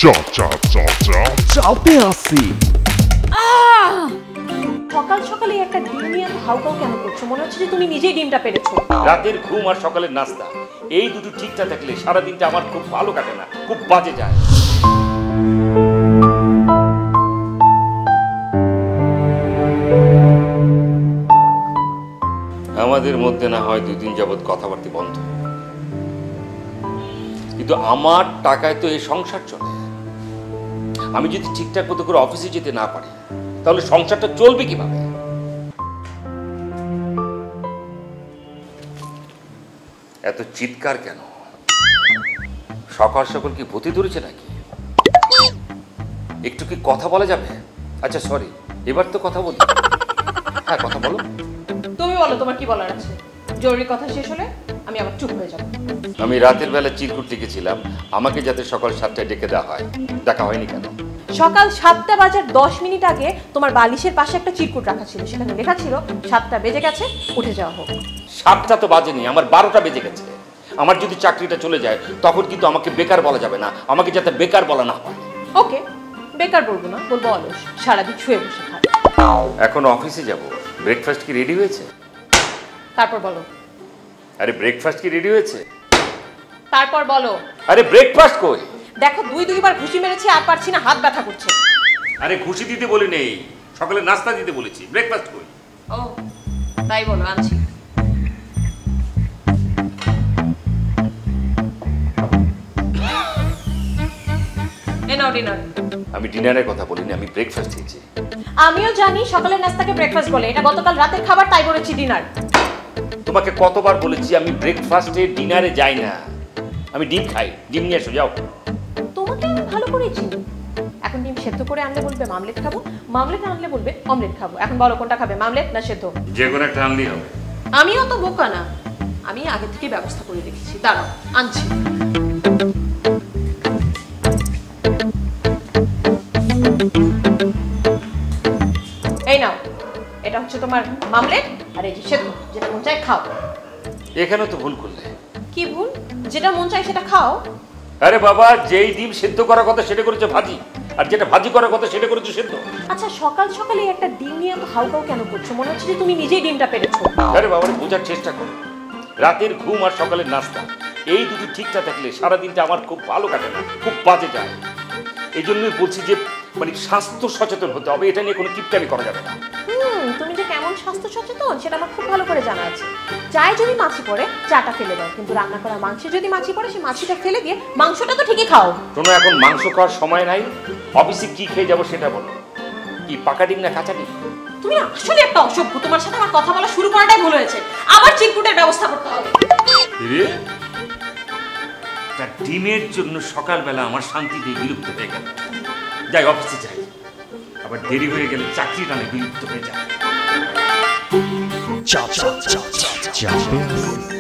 চাপে আসি। সকাল সকালে একটা ডিম নিয়ে এত হাউকাউ কেন করছো? মনে হচ্ছে যে তুমি নিজেই ডিমটা পেরেছো। রাতের ঘুম আর সকালের নাস্তা এই দুটো ঠিকঠাক থাকলে সারা দিনটা আমার খুব ভালো কাটে না, খুব বাজে যায়। আমাদের মধ্যে না হয় 2 দিন যাবৎ কথাবার্তা বন্ধ, কিন্তু আমার টাকায় তো এই সংসার চলে। আমি যদি ঠিকঠাক মতো করে অফিসে যেতে না পারি তাহলে সংসারটা চলবে কিভাবে? এত চিৎকার কেন? সকাল সকাল কি ভূতে ধরেছে নাকি? একটু কি কথা বলা যাবে? আচ্ছা সরি, এবার তো কথা বলি। হ্যাঁ কথা বলো। তুমি বলো তোমার কি বলার আছে। জরুরি কথা শেষ হলে আমি আবার চুপ হয়ে যাব। আমি রাতের বেলা চিরকুট লিখেছিলাম আমাকে যাতে সকাল 7টায় ডেকে দেওয়া হয়, দেখা হয়নি কেন? সকাল 7টা বাজার 10 মিনিট আগে তোমার বালিশের পাশে একটা চিরকুট রাখা ছিল, সেখানে লেখা ছিল 7টা বেজে গেছে, উঠে যাওয়া হোক। 7টা তো বাজেনি, আমার 12টা বেজে গেছে। আমার যদি চাকরিটা চলে যায় তখন কিন্তু আমাকে বেকার বলা যাবে না, আমাকে যাতে বেকার বলা না হয়। ওকে, বেকার বলবো না, বলবো অলস, সারাদিন শুয়ে বসে থাক। এখন অফিসে যাব, ব্রেকফাস্ট কি রেডি হয়েছে? তারপর বলো। আরে ব্রেকফাস্ট কি রেডি হয়েছে? তারপর বলো। আরে ব্রেকফাস্ট কই? দেখো 2-2বার ঘুষি মেরেছি আর পারছি না, হাত ব্যথা করছে। আরে ঘুষি দিতে বলি নেই, সকালে নাস্তা দিতে বলেছি। ব্রেকফাস্ট কই? ও তাই বলো, আনছি। ডিনার। আমি ডিনারের কথা বলিনি, আমি ব্রেকফাস্ট দিয়েছি। আমিও জানি সকালের নাস্তাকে ব্রেকফাস্ট বলে, এটা গতকাল রাতের খাবার, তাই বলেছি ডিনার। তোমাকে কতবার বলেছি আমি ব্রেকফাস্টে ডিনারে যাই না, আমি ডিম খাই। ডিম নিয়ে এসো, যাও। তোমাকে আমি ভালো করেই চিনি। এখন ডিম সেদ্ধ করে আনলে বলবে মামলেট খাবো, মামলেট আনলে বলবে অমলেট খাবো। এখন বলো কোনটা খাবে, মামলেট না সেদ্ধ? যে কোনো একটা আনলেই হবে। আমিও তো বোকা না, আমি আগে থেকে ব্যবস্থা করে রেখেছি। দাঁড়াও, আনছি। এই নাও, এটা হচ্ছে তোমার মামলেট, আর এই যে সেদ্ধ, যেটা মন চায় খাও। এখানে তো ভুল করলে। কি ভুল? যেটা মন চায় সেটা খাও। আরে বাবা, যেই ডিম সেদ্ধ করার কথা সেটা করেছে ভাজি, আর যেটা ভাজি করার কথা সেটা করেছে সেদ্ধ। আচ্ছা সকাল সকালে একটা ডিম নিয়ে এত হাউকাউ কেন করছো? মনে হচ্ছে যে তুমি নিজেই ডিমটা পেরেছো। আরে বাবা, বোঝার চেষ্টা করো। রাতের ঘুম আর সকালের নাস্তা এই দুটো ঠিকঠাক থাকলে সারা দিনটা আমার খুব ভালো কাটে না, খুব বাজে যায়। এই জন্যই বলছি যে মানে স্বাস্থ্য সচেতন হতে হবে, এটা নিয়ে কোনো কিপটামি করা যাবে না। তুমি যে কেমন স্বাস্থ্য সচেতন সেটা আমার খুব ভালো করে জানা আছে। চায়ে যদি মাছি পড়ে চাটা ফেলে দাও, কিন্তু রান্না করা মাংসে যদি মাছি পড়ে সেই মাছিটা ফেলে দিয়ে মাংসটা তো ঠিকই খাও। শোনো, এখন মাংস খাওয়ার সময় নাই, অফিসে কি খেয়ে যাবো সেটা বলো। কি পাকা ডিম না কাঁচা ডিম? তুমি আসলে একটা অসভ্য, তোমার সাথে আমার কথা বলা শুরু করাটাই ভুল হয়েছে। আবার চিরকুটের ব্যবস্থা করতে হবে। তার ডিমের জন্য সকালবেলা আমার শান্তিতে বিলুপ্ত হয়ে গেল। যাই অফিসে যাই, আবার দেরি হয়ে গেলে চাকরিটা বিলুপ্ত হয়ে যায়। চাপে আসি।